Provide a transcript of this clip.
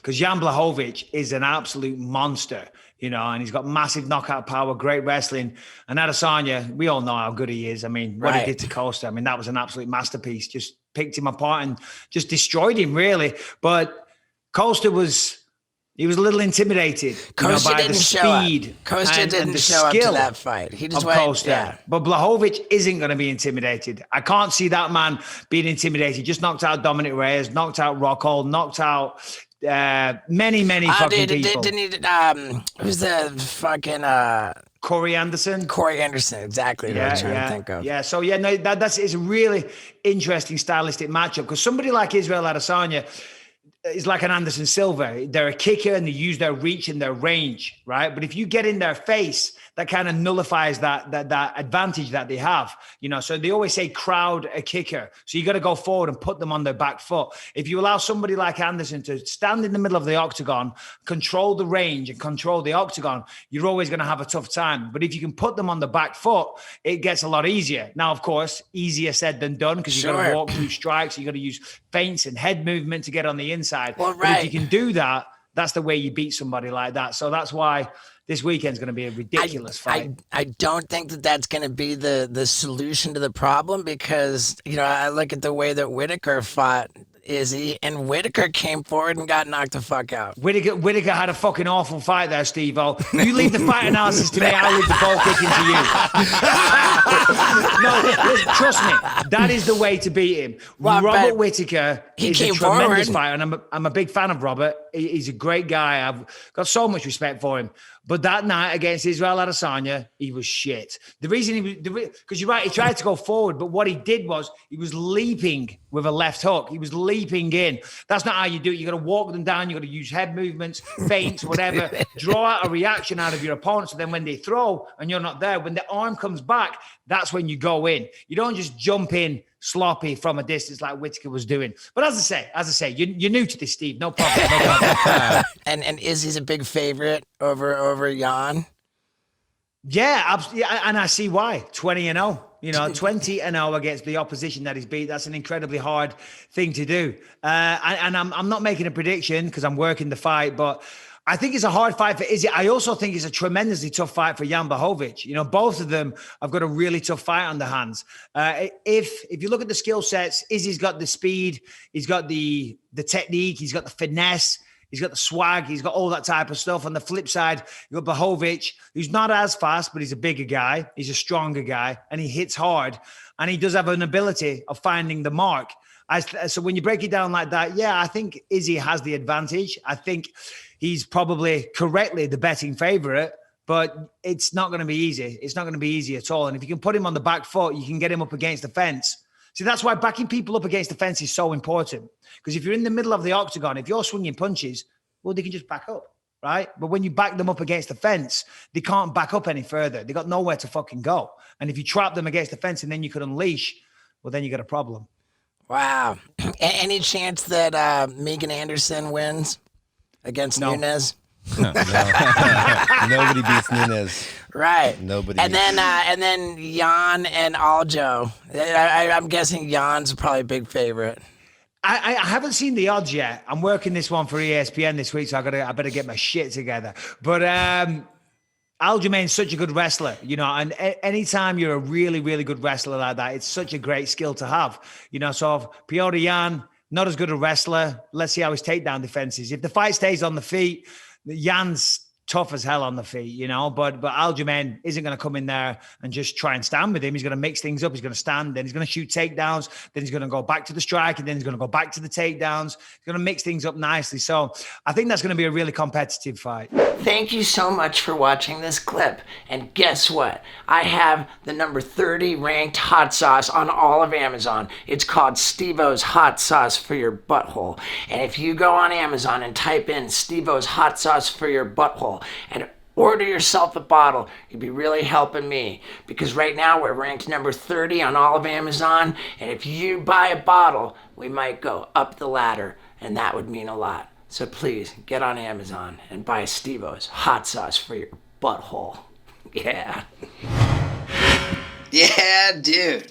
because Jan Blachowicz is an absolute monster, and he's got massive knockout power, great wrestling. And Adesanya, we all know how good he is. I mean, what he did to Costa, I mean, that was an absolute masterpiece. Just picked him apart and just destroyed him, really. But Costa he was a little intimidated by the speed and the skill up to that fight. He just of Costa. Yeah. But Blachowicz isn't going to be intimidated. I can't see that man being intimidated. Just knocked out Dominic Reyes, knocked out Rockhold, knocked out many fucking people. Who's the fucking... Corey Anderson. Corey Anderson, exactly what I was trying to think of. Yeah, so it's a really interesting stylistic matchup because somebody like Israel Adesanya is like an Anderson Silva. They're a kicker and they use their reach and their range, right? But if you get in their face, that kind of nullifies that advantage that they have, So they always say crowd a kicker. So you got to go forward and put them on their back foot. If you allow somebody like Anderson to stand in the middle of the octagon, control the range and control the octagon, you're always going to have a tough time. But if you can put them on the back foot, it gets a lot easier. Now, of course, easier said than done because you've got to walk through strikes. You got to use feints and head movement to get on the inside. Well, right. But if you can do that, that's the way you beat somebody like that. So that's why this weekend's going to be a ridiculous fight. I don't think that's going to be the solution to the problem because, I look at the way that Whitaker fought Izzy, and Whitaker came forward and got knocked the fuck out. Whitaker had a fucking awful fight there, Steve-O. You leave the fight analysis to me, I'll leave the ball kicking to you. No, listen, trust me, that is the way to beat him. Robert Whitaker is a tremendous fighter, and I'm a big fan of Robert. He's a great guy. I've got so much respect for him. But that night against Israel Adesanya, he was shit. The reason because you're right, he tried to go forward, but what he did was he was leaping with a left hook. He was leaping in. That's not how you do it. You got to walk them down. You got to use head movements, feints, whatever. Draw out a reaction out of your opponent. So then when they throw and you're not there, when the arm comes back, that's when you go in. You don't just jump in sloppy from a distance like Whitaker was doing. But as I say, you're new to this, Steve. No problem. And Izzy's a big favorite over Jan. Yeah, absolutely. And I see why. 20-0. 20-0 against the opposition that he's beat. That's an incredibly hard thing to do. And I'm not making a prediction because I'm working the fight, but I think it's a hard fight for Izzy. I also think it's a tremendously tough fight for Jan Blachowicz. Both of them have got a really tough fight on their hands. If you look at the skill sets, Izzy's got the speed, he's got the technique, he's got the finesse, he's got the swag, he's got all that type of stuff. On the flip side, you've got Blachowicz, who's not as fast, but he's a bigger guy, he's a stronger guy, and he hits hard, and he does have an ability of finding the mark. So when you break it down like that, I think Izzy has the advantage. I think he's probably correctly the betting favorite, but it's not going to be easy. It's not going to be easy at all. And if you can put him on the back foot, you can get him up against the fence. See, that's why backing people up against the fence is so important. Because if you're in the middle of the octagon, if you're swinging punches, well, they can just back up, right? But when you back them up against the fence, they can't back up any further. They got nowhere to fucking go. And if you trap them against the fence and then you could unleash, well, then you got a problem. Wow. Any chance that Megan Anderson wins against Nunes? No. Nobody beats Nunes. Right. Nobody. And then Jan and Aljo. I'm guessing Jan's probably a big favorite. I haven't seen the odds yet. I'm working this one for ESPN this week, so I better get my shit together. But Aljamain's such a good wrestler, and anytime you're a really, really good wrestler like that, it's such a great skill to have, So Piotr Jan, not as good a wrestler. Let's see how his takedown defense is. If the fight stays on the feet, Jan's tough as hell on the feet, but Aljamain isn't going to come in there and just try and stand with him. He's going to mix things up. He's going to stand, then he's going to shoot takedowns, then he's going to go back to the strike, and then he's going to go back to the takedowns. He's going to mix things up nicely. So I think that's going to be a really competitive fight. Thank you so much for watching this clip. And guess what? I have the number 30 ranked hot sauce on all of Amazon. It's called Steve-O's Hot Sauce for Your Butthole. And if you go on Amazon and type in Steve-O's Hot Sauce for Your Butthole and order yourself a bottle, you'd be really helping me. Because right now we're ranked number 30 on all of Amazon. And if you buy a bottle, we might go up the ladder. And that would mean a lot. So please get on Amazon and buy Steve-O's Hot Sauce for Your Butthole. Yeah. Yeah, dude.